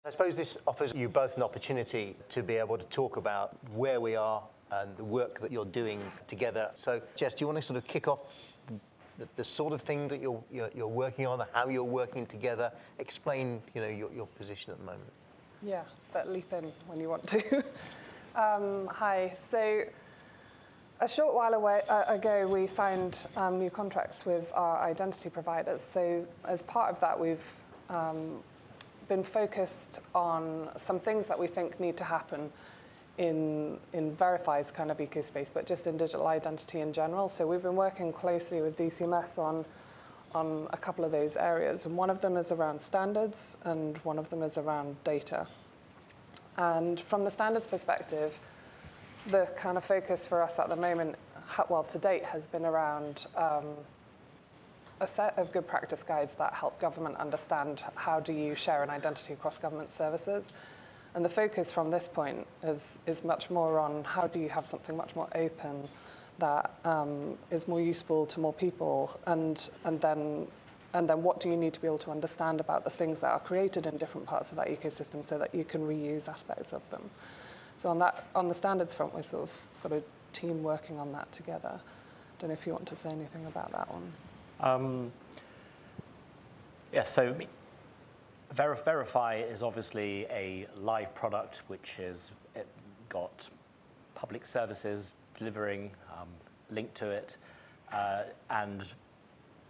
I suppose this offers you both an opportunity to be able to talk about where we are and the work that you're doing together. So, Jess, do you want to sort of kick off the sort of thing that you're working on, how you're working together? Explain, your position at the moment. Yeah, but leap in when you want to. Hi. So, a short while ago, we signed new contracts with our identity providers. So, as part of that, we've been focused on some things that we think need to happen in Verify's kind of ecospace, but just in digital identity in general. So we've been working closely with DCMS on a couple of those areas, and one of them is around standards, and one of them is around data. And from the standards perspective, the kind of focus for us at the moment, well, to date, has been around a set of good practice guides that help government understand how do you share an identity across government services. And the focus from this point is much more on how do you have something much more open that is more useful to more people, and then what do you need to be able to understand about the things that are created in different parts of that ecosystem so that you can reuse aspects of them. So on the standards front, we've sort of got a team working on that together. Don't know if you want to say anything about that one. So Verify is obviously a live product which has got public services delivering linked to it, and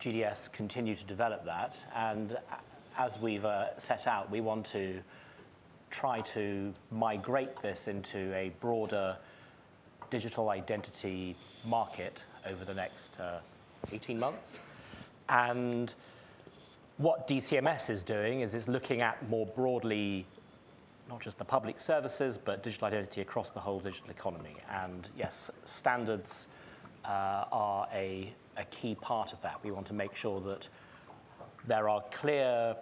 GDS continue to develop that. And as we've set out, we want to try to migrate this into a broader digital identity market over the next 18 months. And what DCMS is doing is it's looking at more broadly, not just the public services, but digital identity across the whole digital economy. And yes, standards are a key part of that. We want to make sure that there are clear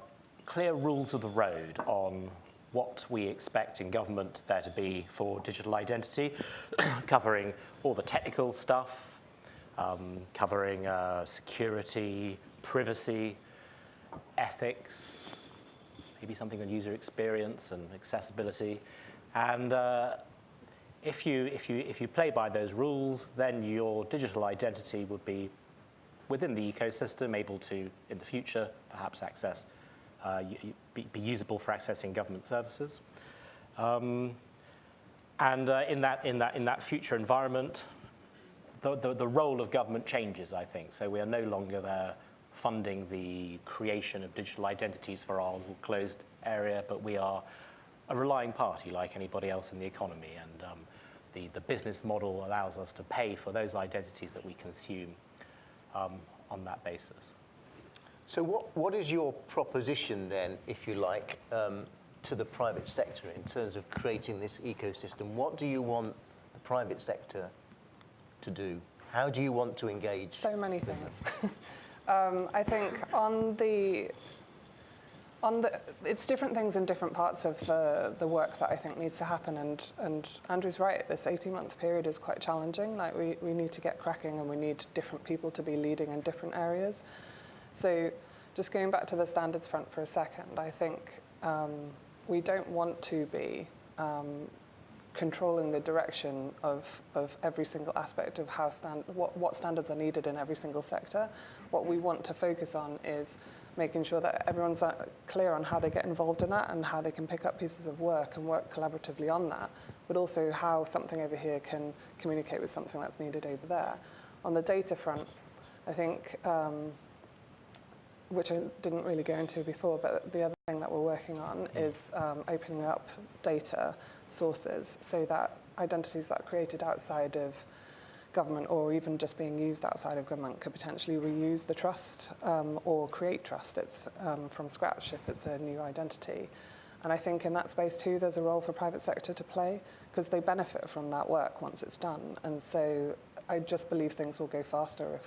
rules of the road on what we expect in government there to be for digital identity, covering all the technical stuff, covering security, privacy, ethics, maybe something on user experience and accessibility. And if you play by those rules, then your digital identity would be within the ecosystem, able to, in the future, perhaps access, be usable for accessing government services. And in that future environment, the role of government changes, I think. So we are no longer there funding the creation of digital identities for our little closed area, but we are a relying party like anybody else in the economy, and the business model allows us to pay for those identities that we consume on that basis. So what is your proposition then, if you like, to the private sector in terms of creating this ecosystem? What do you want the private sector to do? How do you want to engage? So many things. I think it's different things in different parts of the work that I think needs to happen. And Andrew's right, this 18-month period is quite challenging. Like we need to get cracking, and we need different people to be leading in different areas. So just going back to the standards front for a second, I think we don't want to be controlling the direction of every single aspect of how what standards are needed in every single sector. What we want to focus on is making sure that everyone's clear on how they get involved in that and how they can pick up pieces of work and work collaboratively on that, but also how something over here can communicate with something that's needed over there. On the data front, I think, which I didn't really go into before, but the other thing that we're working on is opening up data sources so that identities that are created outside of government or even just being used outside of government could potentially reuse the trust or create trust from scratch if it's a new identity. And I think in that space too, there's a role for private sector to play because they benefit from that work once it's done. And so I just believe things will go faster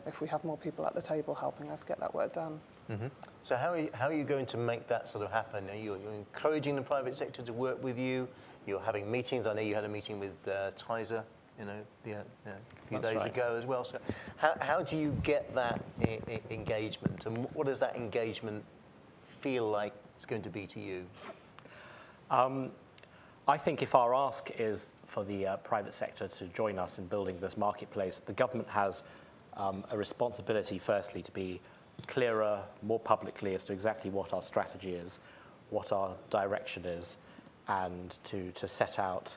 if we have more people at the table helping us get that work done. Mm-hmm. So how are you going to make that sort of happen? You're encouraging the private sector to work with you. You're having meetings. I know you had a meeting with Tizer, a few days ago as well. So how do you get that engagement, and what does that engagement feel like it's going to be to you? I think if our ask is for the private sector to join us in building this marketplace, the government has a responsibility, firstly, to be clearer, more publicly as to exactly what our strategy is, what our direction is, and to set out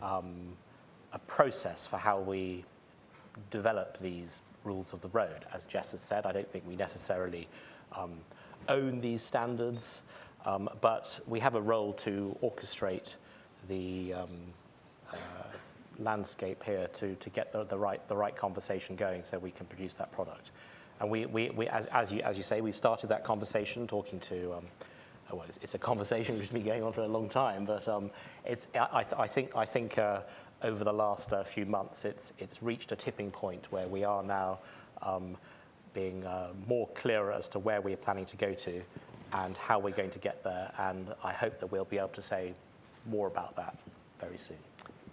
a process for how we develop these rules of the road. As Jess has said, I don't think we necessarily own these standards, but we have a role to orchestrate the landscape here to get the right conversation going so we can produce that product. And we as you say, we've started that conversation talking to. Well, it's a conversation which has been going on for a long time, but I think over the last few months it's reached a tipping point where we are now being more clearer as to where we're planning to go to and how we're going to get there, and I hope that we'll be able to say more about that very soon.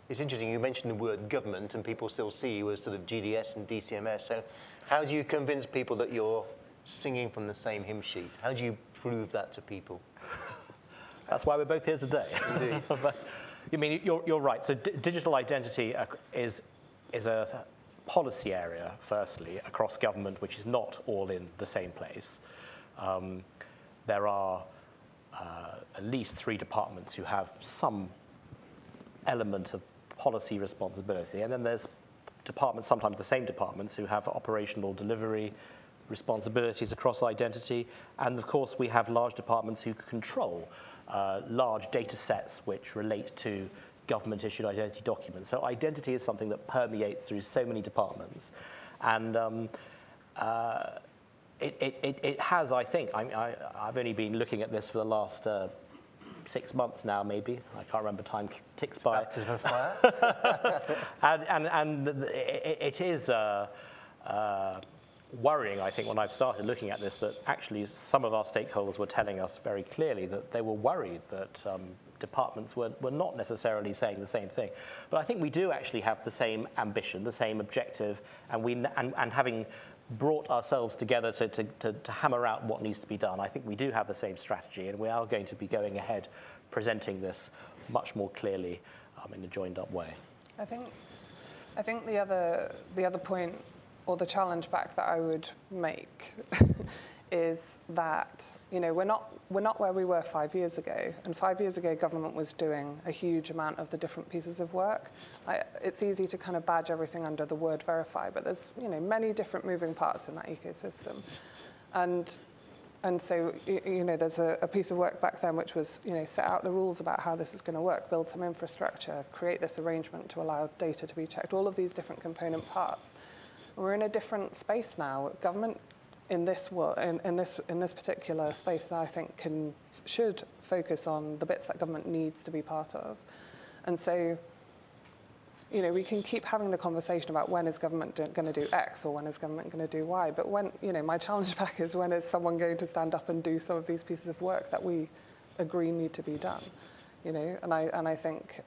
It's interesting, you mentioned the word government and people still see you as sort of GDS and DCMS, so how do you convince people that you're singing from the same hymn sheet? How do you prove that to people? That's why we're both here today. Indeed. But, I mean, you're right. So digital identity is a policy area, firstly, across government, which is not all in the same place. There are at least 3 departments who have some element of policy responsibility, and then there's departments, sometimes the same departments, who have operational delivery responsibilities across identity, and of course we have large departments who control large data sets which relate to government-issued identity documents. So identity is something that permeates through so many departments, and it has, I think, I've only been looking at this for the last 6 months now, maybe. I can't remember, time ticks by. Baptism of fire. and it is worrying, I think, when I've started looking at this, that actually some of our stakeholders were telling us very clearly that they were worried that departments were not necessarily saying the same thing. But I think we do actually have the same ambition, the same objective, and having brought ourselves together to hammer out what needs to be done, I think we do have the same strategy, and we are going to be going ahead presenting this much more clearly in a joined-up way. I think the other point, or the challenge back that I would make is that, you know, we're not where we were 5 years ago, and 5 years ago government was doing a huge amount of the different pieces of work. It's easy to kind of badge everything under the word verify, but there's, you know, many different moving parts in that ecosystem, and so, you know, there's a piece of work back then which was, you know, set out the rules about how this is going to work, build some infrastructure, create this arrangement to allow data to be checked, all of these different component parts. We're in a different space now. Government in this particular space, I think, should focus on the bits that government needs to be part of. And so, you know, we can keep having the conversation about when is government going to do X or when is government going to do Y, but when, you know, my challenge back is, when is someone going to stand up and do some of these pieces of work that we agree need to be done, you know? And I think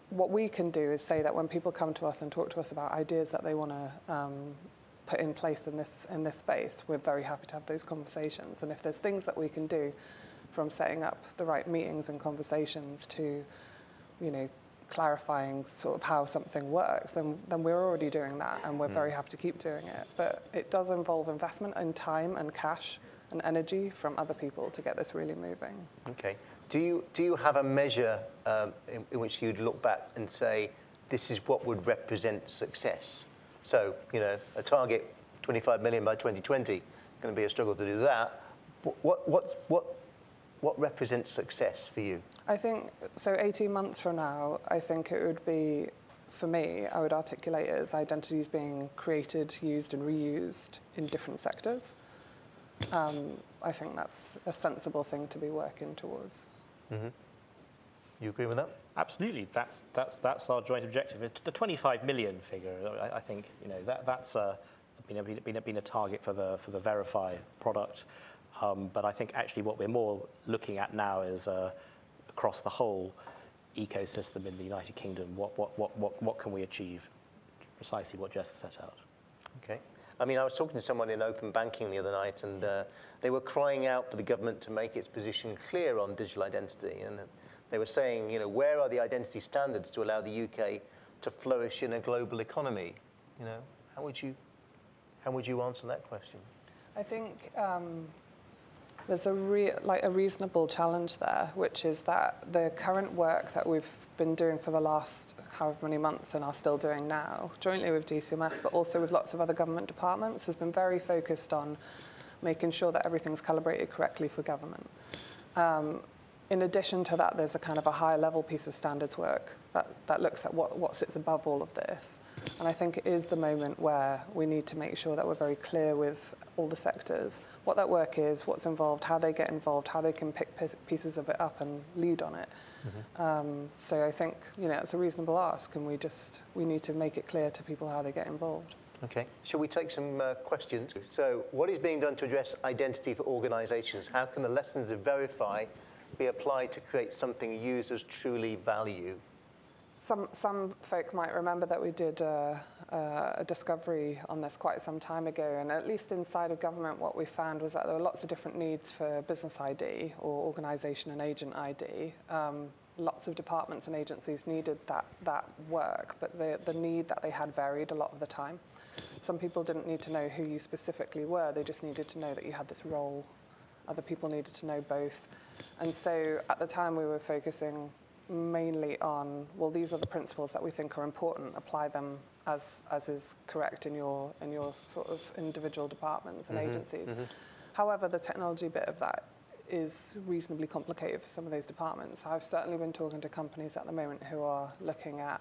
what we can do is say that when people come to us and talk to us about ideas that they want to put in place in this space, we're very happy to have those conversations. And if there's things that we can do, from setting up the right meetings and conversations to, you know, clarifying sort of how something works, then we're already doing that, and we're very happy to keep doing it. But it does involve investment in time and cash and energy from other people to get this really moving. Okay. Do you have a measure in which you'd look back and say, this is what would represent success? So, you know, a target 25 million by 2020, going to be a struggle to do that. What represents success for you? I think, so 18 months from now, I think it would be, for me, I would articulate it as identities being created, used and reused in different sectors. I think that's a sensible thing to be working towards. Mm-hmm. You agree with that? Absolutely. That's our joint objective. It's the 25 million figure. I think, you know, that's been a target for the Verify product. But I think actually what we're more looking at now is across the whole ecosystem in the United Kingdom, what can we achieve? Precisely what Jess set out. Okay. I mean, I was talking to someone in open banking the other night, and they were crying out for the government to make its position clear on digital identity. And they were saying, you know, where are the identity standards to allow the UK to flourish in a global economy? You know, how would you answer that question? I think there's a reasonable challenge there, which is that the current work that we've been doing for the last however many months and are still doing now, jointly with DCMS, but also with lots of other government departments, has been very focused on making sure that everything's calibrated correctly for government. In addition to that, there's a kind of a higher level piece of standards work that looks at what sits above all of this. And I think it is the moment where we need to make sure that we're very clear with all the sectors, what that work is, what's involved, how they get involved, how they can pick pieces of it up and lead on it. Mm-hmm. So I think, you know, it's a reasonable ask, and we need to make it clear to people how they get involved. Okay, shall we take some questions? So what is being done to address identity for organisations? How can the lessons of Verify be applied to create something users truly value? Some folk might remember that we did a discovery on this quite some time ago, and at least inside of government what we found was that there were lots of different needs for business ID or organisation and agent ID. Lots of departments and agencies needed that work, but the need that they had varied a lot of the time. Some people didn't need to know who you specifically were, they just needed to know that you had this role. Other people needed to know both. And so at the time we were focusing mainly on, well, these are the principles that we think are important, apply them as is correct in your sort of individual departments and agencies. Mm-hmm. However, the technology bit of that is reasonably complicated for some of those departments. I've certainly been talking to companies at the moment who are looking at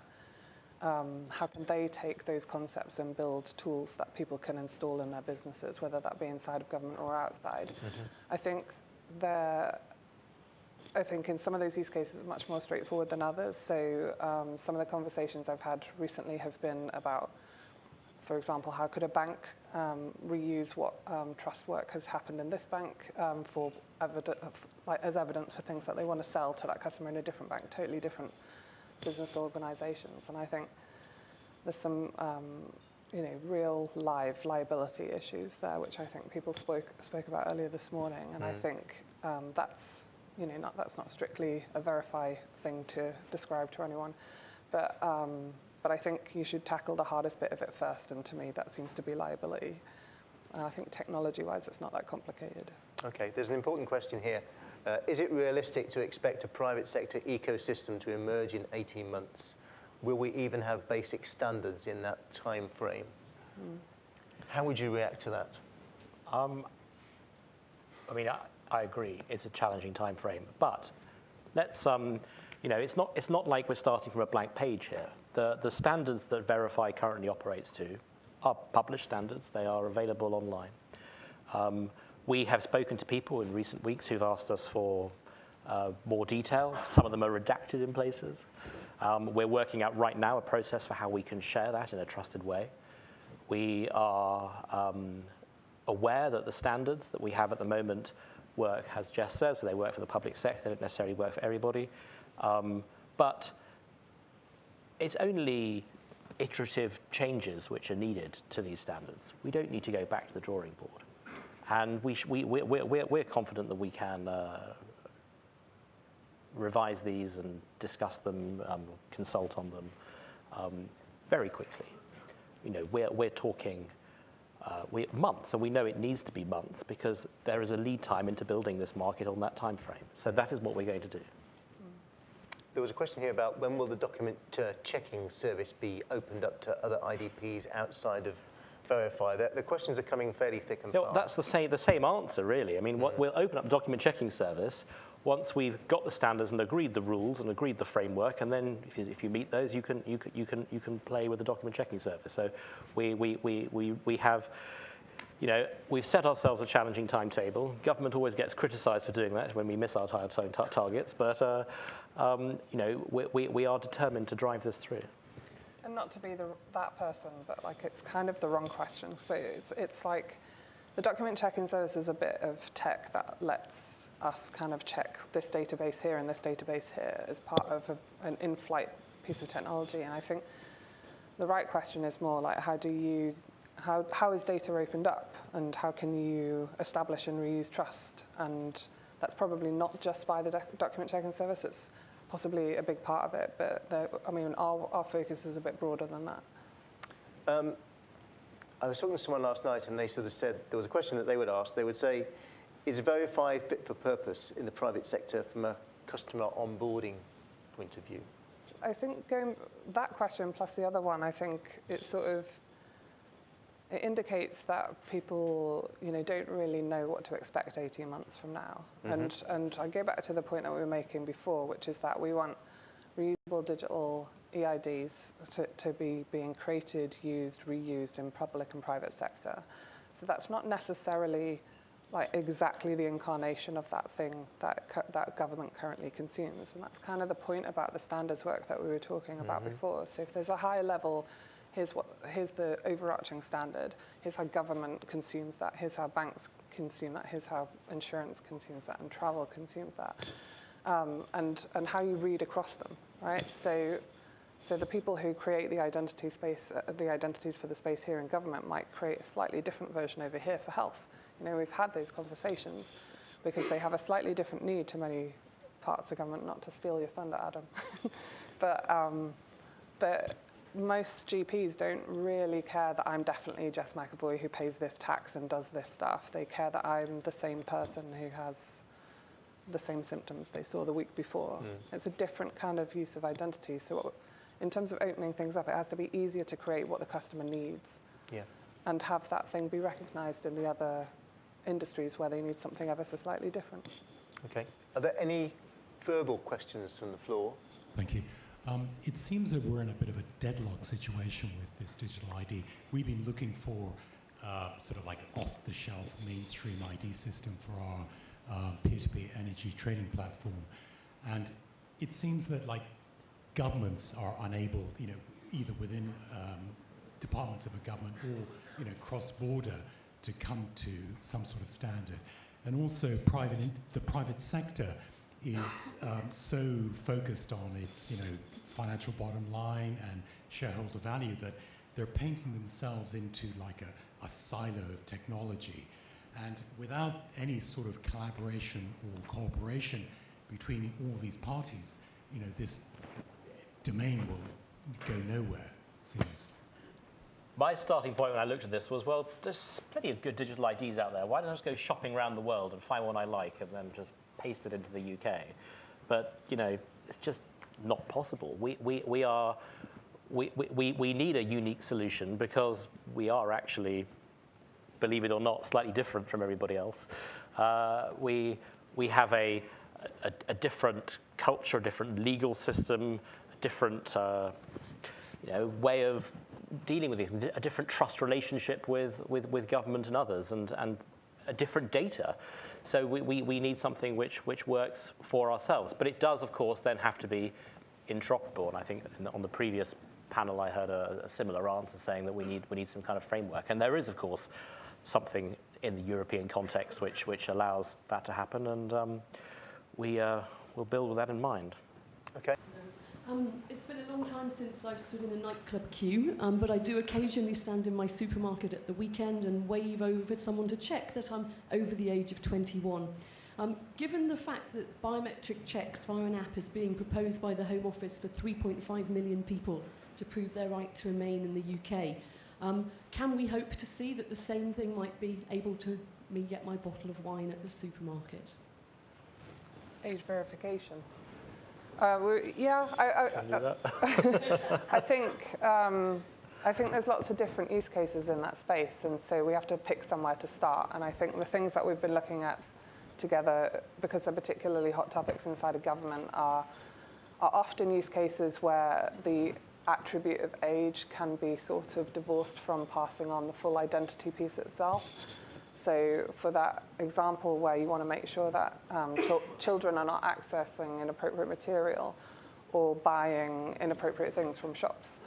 how can they take those concepts and build tools that people can install in their businesses, whether that be inside of government or outside. Mm-hmm. I think in some of those use cases it's much more straightforward than others. So some of the conversations I've had recently have been about, for example, how could a bank reuse what trust work has happened in this bank as evidence for things that they want to sell to that customer in a different bank, totally different business organizations. And I think there's some real live liability issues there, which I think people spoke about earlier this morning. And I think that's not strictly a Verify thing to describe to anyone, but I think you should tackle the hardest bit of it first, and to me that seems to be liability. I think technology-wise it's not that complicated. Okay, there's an important question here. Is it realistic to expect a private sector ecosystem to emerge in 18 months? Will we even have basic standards in that time frame? How would you react to that? I agree. It's a challenging time frame, but let's it's not like we're starting from a blank page here. The standards that Verify currently operates to are published standards. They are available online. We have spoken to people in recent weeks who've asked us for more detail. Some of them are redacted in places. We're working out right now a process for how we can share that in a trusted way. We are aware that the standards that we have at the moment work, as Jess says, so they work for the public sector, they don't necessarily work for everybody. But it's only iterative changes which are needed to these standards. We don't need to go back to the drawing board. And we're confident that we can revise these and discuss them, consult on them very quickly. We're talking months, and we know it needs to be months because there is a lead time into building this market on that time frame. So that is what we're going to do. There was a question here about when will the document checking service be opened up to other IDPs outside of Verify? The questions are coming fairly thick and fast. That's the same answer, really. I mean, we'll open up the document checking service once we've got the standards and agreed the rules and agreed the framework, and then if you meet those, you can play with the document checking service. So we have, we've set ourselves a challenging timetable. Government always gets criticised for doing that when we miss our targets, but we are determined to drive this through. And not to be that person, but it's kind of the wrong question. So it's like the document checking service is a bit of tech that lets us kind of check this database here and this database here as part of an in-flight piece of technology. And I think the right question is more like how do you how is data opened up, and how can you establish and reuse trust? And that's probably not just by the document checking service. It's possibly a big part of it, but I mean, our focus is a bit broader than that. I was talking to someone last night, and they sort of said there was a question that they would ask. They would say, is Verify fit for purpose in the private sector from a customer onboarding point of view? I think that question plus the other one, I think it indicates that people, don't really know what to expect 18 months from now. Mm-hmm. And I go back to the point that we were making before, which is that we want reusable digital EIDs to be being created, used, reused in public and private sector. So that's not necessarily like exactly the incarnation of that thing that government currently consumes. And that's kind of the point about the standards work that we were talking about before. So if there's a higher level, here's the overarching standard, here's how government consumes that, here's how banks consume that, here's how insurance consumes that, and travel consumes that, and how you read across them, right? So the people who create the identity space, the identities for the space here in government might create a slightly different version over here for health. We've had those conversations because they have a slightly different need to many parts of government, not to steal your thunder, Adam. But most GPs don't really care that I'm definitely Jess McAvoy who pays this tax and does this stuff. They care that I'm the same person who has the same symptoms they saw the week before. It's a different kind of use of identity. So in terms of opening things up, it has to be easier to create what the customer needs and have that thing be recognized in the other industries where they need something ever so slightly different. Okay. Are there any verbal questions from the floor? Thank you. It seems that we're in a bit of a deadlock situation with this digital ID. We've been looking for sort of like off-the-shelf mainstream ID system for our peer-to-peer energy trading platform. And it seems that like governments are unable, either within departments of a government or, cross-border to come to some sort of standard. And also the private sector is so focused on its financial bottom line and shareholder value that they're painting themselves into like a silo of technology. And without any sort of collaboration or cooperation between all these parties, this domain will go nowhere, it seems. My starting point when I looked at this was, well, there's plenty of good digital IDs out there. Why don't I just go shopping around the world and find one I like and then just paste it into the UK? But, it's just not possible. We need a unique solution because we are actually, believe it or not, slightly different from everybody else. We have a different culture, a different legal system, a different way of dealing with things, a different trust relationship with government and others, and a different data. So we need something which works for ourselves. But it does, of course, then have to be interoperable. And I think on the previous panel I heard a similar answer saying that we need some kind of framework. And there is, of course, something in the European context which allows that to happen. And we'll build with that in mind. Okay. It's been a long time since I've stood in a nightclub queue, but I do occasionally stand in my supermarket at the weekend and wave over at someone to check that I'm over the age of 21. Given the fact that biometric checks via an app is being proposed by the Home Office for 3.5 million people to prove their right to remain in the UK, can we hope to see that the same thing might be able to me get my bottle of wine at the supermarket? Age verification. Can do that. I think there's lots of different use cases in that space, and so we have to pick somewhere to start. And I think the things that we've been looking at together, because they're particularly hot topics inside of government, are often use cases where the attribute of age can be sort of divorced from passing on the full identity piece itself. So for that example where you want to make sure that children are not accessing inappropriate material or buying inappropriate things from shops,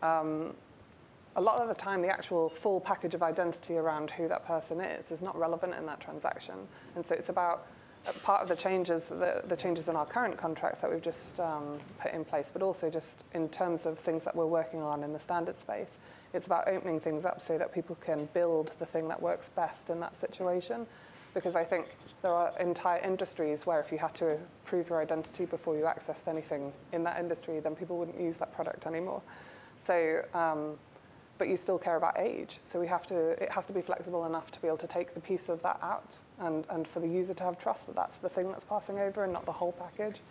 a lot of the time the actual full package of identity around who that person is not relevant in that transaction. And so it's about part of the changes in our current contracts that we've just put in place, but also just in terms of things that we're working on in the standard space, it's about opening things up so that people can build the thing that works best in that situation. Because I think there are entire industries where if you had to prove your identity before you accessed anything in that industry, then people wouldn't use that product anymore. So, but you still care about age. So it has to be flexible enough to be able to take the piece of that out and for the user to have trust that that's the thing that's passing over and not the whole package.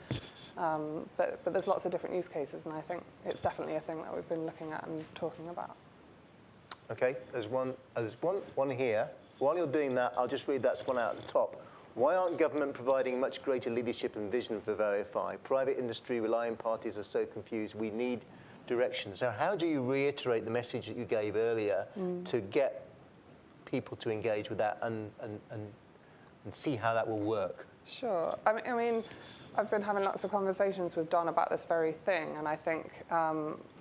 But there's lots of different use cases, and I think it's definitely a thing that we've been looking at and talking about. Okay, there's one here. While you're doing that, I'll just read that one out at the top. Why aren't government providing much greater leadership and vision for Verify? Private industry relying parties are so confused. We need direction. So how do you reiterate the message that you gave earlier to get people to engage with that and see how that will work? Sure. I mean, I've been having lots of conversations with Don about this very thing, and I think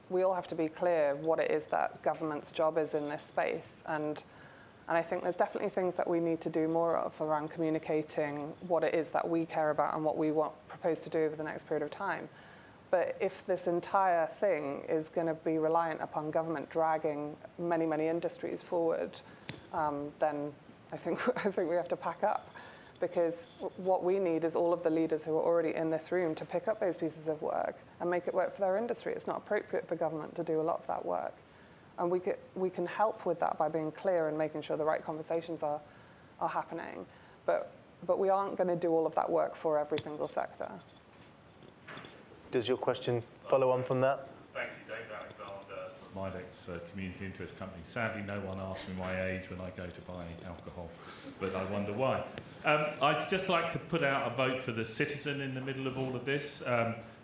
we all have to be clear what it is that government's job is in this space. And I think there's definitely things that we need to do more of around communicating what it is that we care about and what we propose to do over the next period of time. But if this entire thing is going to be reliant upon government dragging many, many industries forward, then I think we have to pack up. Because what we need is all of the leaders who are already in this room to pick up those pieces of work and make it work for their industry. It's not appropriate for government to do a lot of that work. And we can help with that by being clear and making sure the right conversations are happening. But we aren't going to do all of that work for every single sector. Does your question follow on from that? Thank you, David Alexander, Midex Community Interest Company. Sadly, no one asks me my age when I go to buy alcohol, but I wonder why. I'd just like to put out a vote for the citizen in the middle of all of this.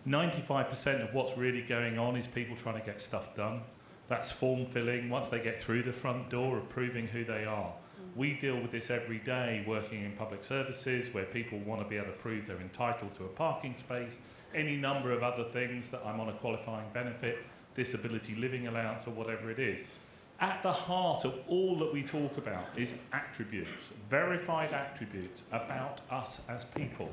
95% of what's really going on is people trying to get stuff done. That's form filling once they get through the front door of proving who they are. We deal with this every day working in public services where people want to be able to prove they're entitled to a parking space, any number of other things, that I'm on a qualifying benefit, disability living allowance or whatever it is. At the heart of all that we talk about is attributes, verified attributes about us as people.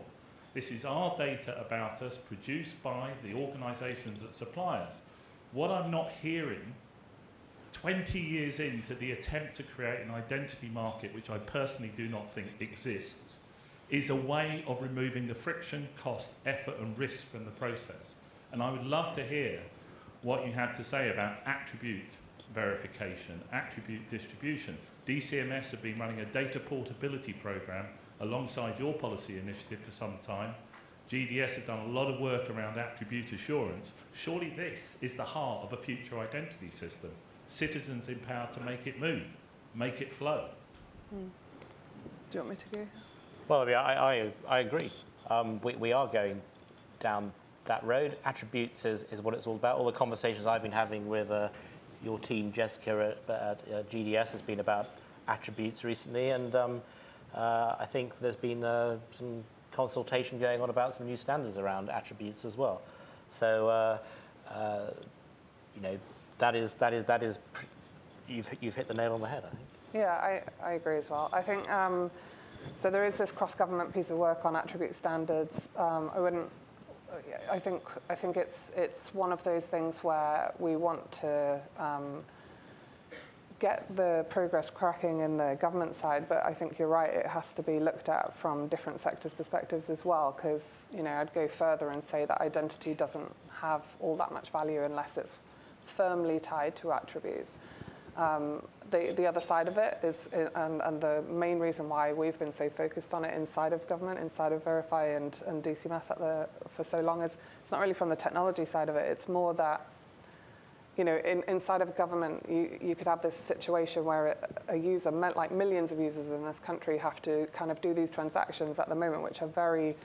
This is our data about us produced by the organisations that supply us. What I'm not hearing 20 years into the attempt to create an identity market, which I personally do not think exists, is a way of removing the friction, cost, effort and risk from the process. And I would love to hear what you have to say about attribute verification, attribute distribution. DCMS have been running a data portability program alongside your policy initiative for some time. GDS have done a lot of work around attribute assurance. Surely this is the heart of a future identity system. Citizens empowered to make it move, make it flow. Do you want me to go? Well, I agree. We are going down that road. Attributes is what it's all about. All the conversations I've been having with your team, Jessica, at GDS has been about attributes recently, and I think there's been some consultation going on about some new standards around attributes as well. So, you know, that is you've hit the nail on the head, I think. Yeah, I agree as well. I think so. There is this cross-government piece of work on attribute standards. I think it's one of those things where we want to get the progress cracking in the government side, but I think you're right, it has to be looked at from different sectors' perspectives as well, because, you know, I'd go further and say that identity doesn't have all that much value unless it's firmly tied to attributes. The other side of it is, and the main reason why we've been so focused on it inside of government, inside of Verify and DCMS for so long, is it's not really from the technology side of it, it's more that, you know, inside of government, you could have this situation where a user, like millions of users in this country, have to kind of do these transactions at the moment, which are very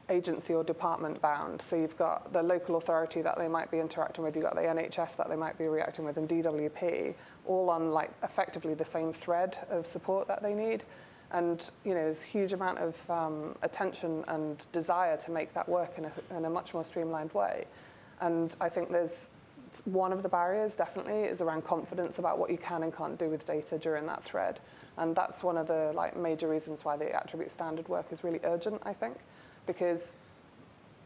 agency or department bound. So you've got the local authority that they might be interacting with, you've got the NHS that they might be reacting with, and DWP, all on like effectively the same thread of support that they need. And, you know, there's a huge amount of attention and desire to make that work in a much more streamlined way. And I think there's one of the barriers definitely is around confidence about what you can and can't do with data during that thread. And that's one of the major reasons why the attribute standard work is really urgent, I think, because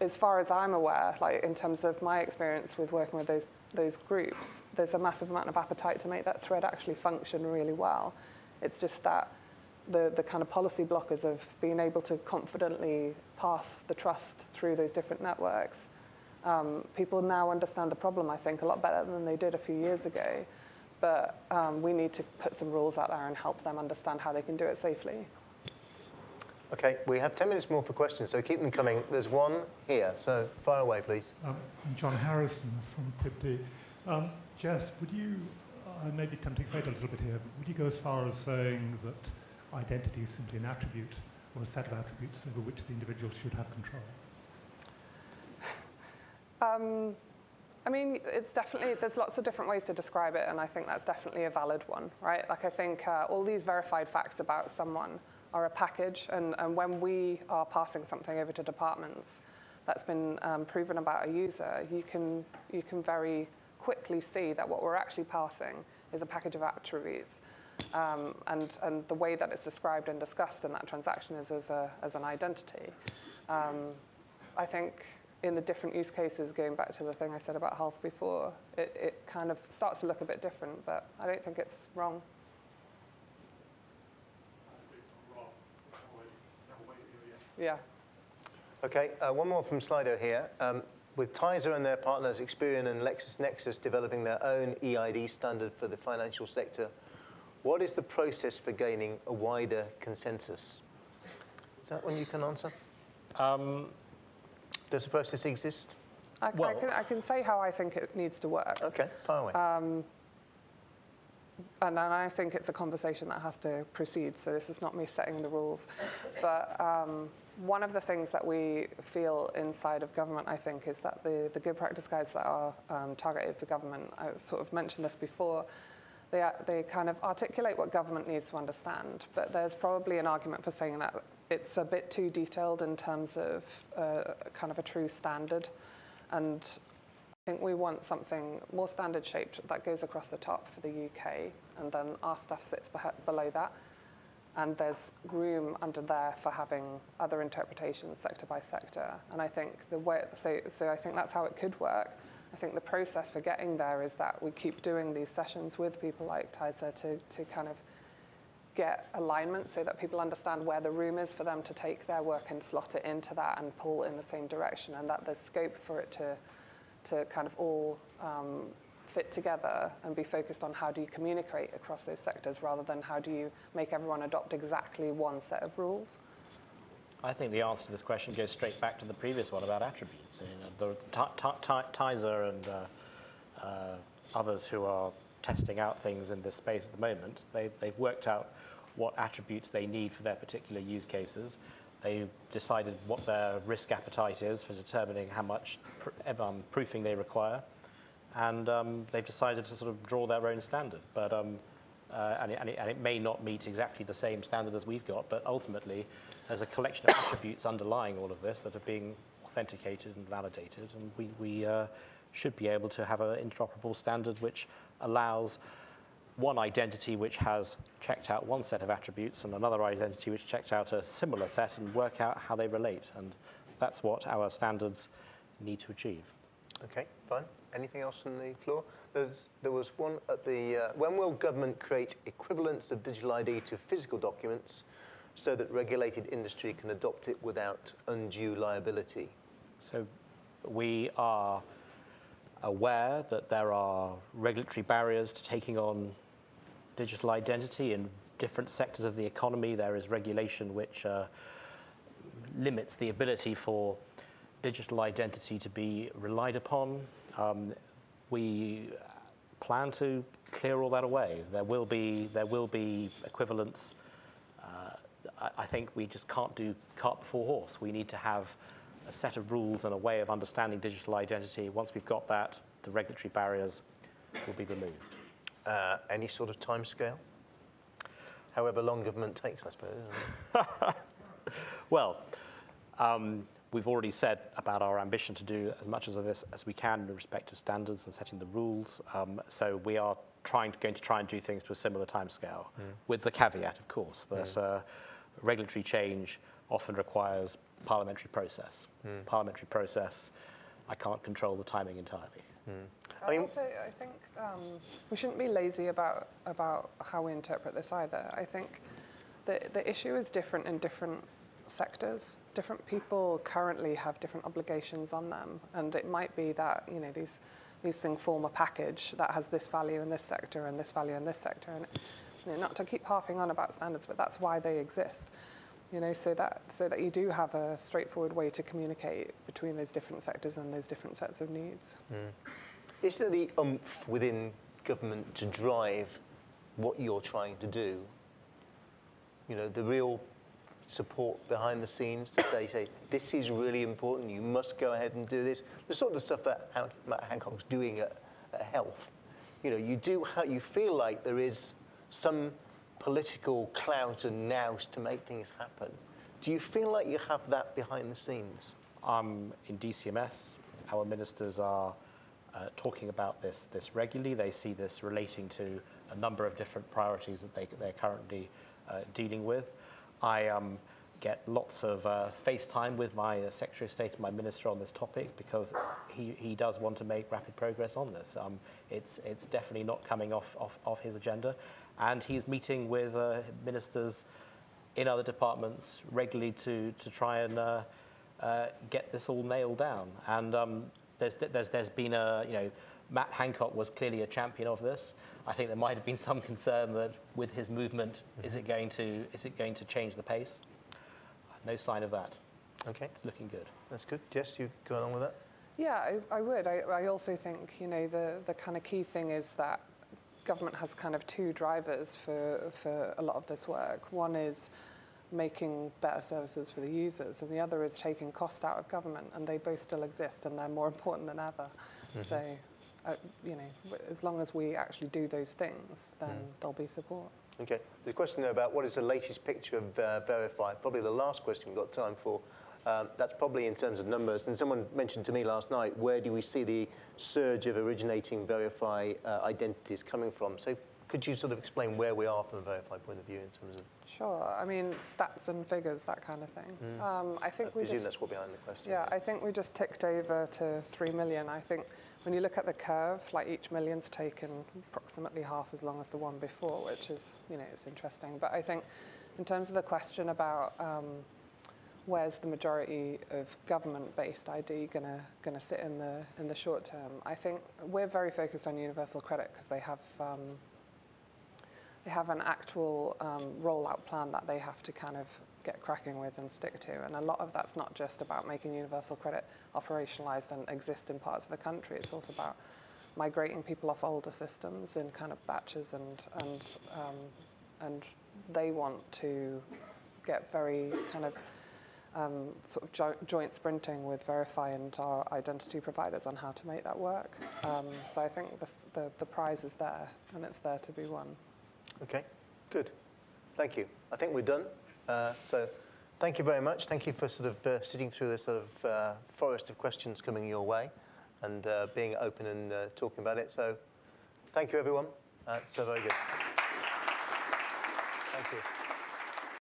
as far as I'm aware, in terms of my experience with working with those groups, there's a massive amount of appetite to make that thread actually function really well. It's just that the kind of policy blockers of being able to confidently pass the trust through those different networks. People now understand the problem, I think, a lot better than they did a few years ago. But we need to put some rules out there and help them understand how they can do it safely. Okay, we have 10 minutes more for questions, so keep them coming. There's one here, so fire away, please. I'm John Harrison from Tete. Jess, would you, I may be tempting fate a little bit here, but would you go as far as saying that identity is simply an attribute or a set of attributes over which the individual should have control? I mean, it's definitely, there's lots of different ways to describe it, and I think that's definitely a valid one, right? I think all these verified facts about someone are a package, and when we are passing something over to departments that's been proven about a user, you can very quickly see that what we're actually passing is a package of attributes. And the way that it's described and discussed in that transaction is as an identity. I think in the different use cases, going back to the thing I said about health before, it kind of starts to look a bit different, but I don't think it's wrong. Yeah. Okay, one more from Slido here. With Tete and their partners Experian and LexisNexis developing their own EID standard for the financial sector, what is the process for gaining a wider consensus? Is that one you can answer? Does the process exist? I can say how I think it needs to work. Okay, fire away. And I think it's a conversation that has to proceed, so this is not me setting the rules. But one of the things that we feel inside of government, I think, is that the good practice guides that are targeted for government, I sort of mentioned this before, they kind of articulate what government needs to understand, but there's probably an argument for saying that it's a bit too detailed in terms of kind of a true standard. And I think we want something more standard shaped that goes across the top for the UK, and then our stuff sits below that. And there's room under there for having other interpretations sector by sector. And I think the way, so I think that's how it could work. I think the process for getting there is that we keep doing these sessions with people like Tete to kind of get alignment so that people understand where the room is for them to take their work and slot it into that and pull in the same direction, and that there's scope for it to kind of all fit together and be focused on how do you communicate across those sectors rather than how do you make everyone adopt exactly one set of rules. I think the answer to this question goes straight back to the previous one about attributes. Tete and others who are testing out things in this space at the moment, they've worked out what attributes they need for their particular use cases. They've decided what their risk appetite is for determining how much proofing they require, and they've decided to sort of draw their own standard. But and it may not meet exactly the same standard as we've got, but ultimately there's a collection of attributes underlying all of this that are being authenticated and validated, and we should be able to have an interoperable standard which allows one identity which has checked out one set of attributes and another identity which checked out a similar set and work out how they relate. And that's what our standards need to achieve. Okay, fine. Anything else on the floor? There was one at the, when will government create equivalents of digital ID to physical documents so that regulated industry can adopt it without undue liability? So we are aware that there are regulatory barriers to taking on digital identity in different sectors of the economy. There is regulation which limits the ability for digital identity to be relied upon. We plan to clear all that away. There will be equivalents. I think we just can't do cart before horse. We need to have a set of rules and a way of understanding digital identity. Once we've got that, the regulatory barriers will be removed. Any sort of time scale? However long government takes, I suppose. Well, we've already said about our ambition to do as much of this as we can in respect to standards and setting the rules. So we are going to try and do things to a similar timescale, with the caveat, of course, that regulatory change often requires parliamentary process. Parliamentary process, I can't control the timing entirely. I think we shouldn't be lazy about how we interpret this either. I think the issue is different in different sectors. Different people currently have different obligations on them, and it might be that these things form a package that has this value in this sector and this value in this sector, and not to keep harping on about standards, but that's why they exist. So that you do have a straightforward way to communicate between those different sectors and those different sets of needs. Is there the oomph within government to drive what you're trying to do? The real support behind the scenes to say, this is really important, you must go ahead and do this. The sort of stuff that Matt Hancock's doing at Health. You feel like there is some political clout and nous to make things happen. Do you feel like you have that behind the scenes? In DCMS, our ministers are talking about this regularly. They see this relating to a number of different priorities that they're currently dealing with. I get lots of FaceTime with my Secretary of State and my Minister on this topic, because he does want to make rapid progress on this. It's definitely not coming off his agenda. And he's meeting with ministers in other departments regularly to try and get this all nailed down. And there's been Matt Hancock was clearly a champion of this. I think there might have been some concern that with his movement, is it going to change the pace? No sign of that. Okay, It's looking good. That's good. Jess, you go along with that? Yeah, I would. I also think the kind of key thing is that government has kind of two drivers for a lot of this work. One is making better services for the users, and the other is taking cost out of government, and they both still exist, and they're more important than ever. So, as long as we actually do those things, then there'll be support. Okay. There's a question there about what is the latest picture of Verify. Probably the last question we've got time for. That's probably in terms of numbers. And someone mentioned to me last night, where do we see the surge of originating Verify identities coming from? So could you sort of explain where we are from a Verify point of view in terms of... Sure. I mean, stats and figures, that kind of thing. I presume that's what behind the question. Yeah, I think we just ticked over to 3 million. I think when you look at the curve, like each million's taken approximately half as long as the one before, which is, it's interesting. But I think in terms of the question about where's the majority of government-based ID gonna sit in the short term, I think we're very focused on universal credit because they have an actual rollout plan that they have to kind of get cracking with and stick to. And a lot of that's not just about making universal credit operationalized and exist in parts of the country. It's also about migrating people off older systems in kind of batches, and they want to get very kind of sort of joint sprinting with Verify and our identity providers on how to make that work. So I think the prize is there, and it's there to be won. Okay, good. Thank you. I think we're done. So thank you very much. Thank you for sort of sitting through this sort of forest of questions coming your way and being open and talking about it. So thank you, everyone. That's very good. Thank you.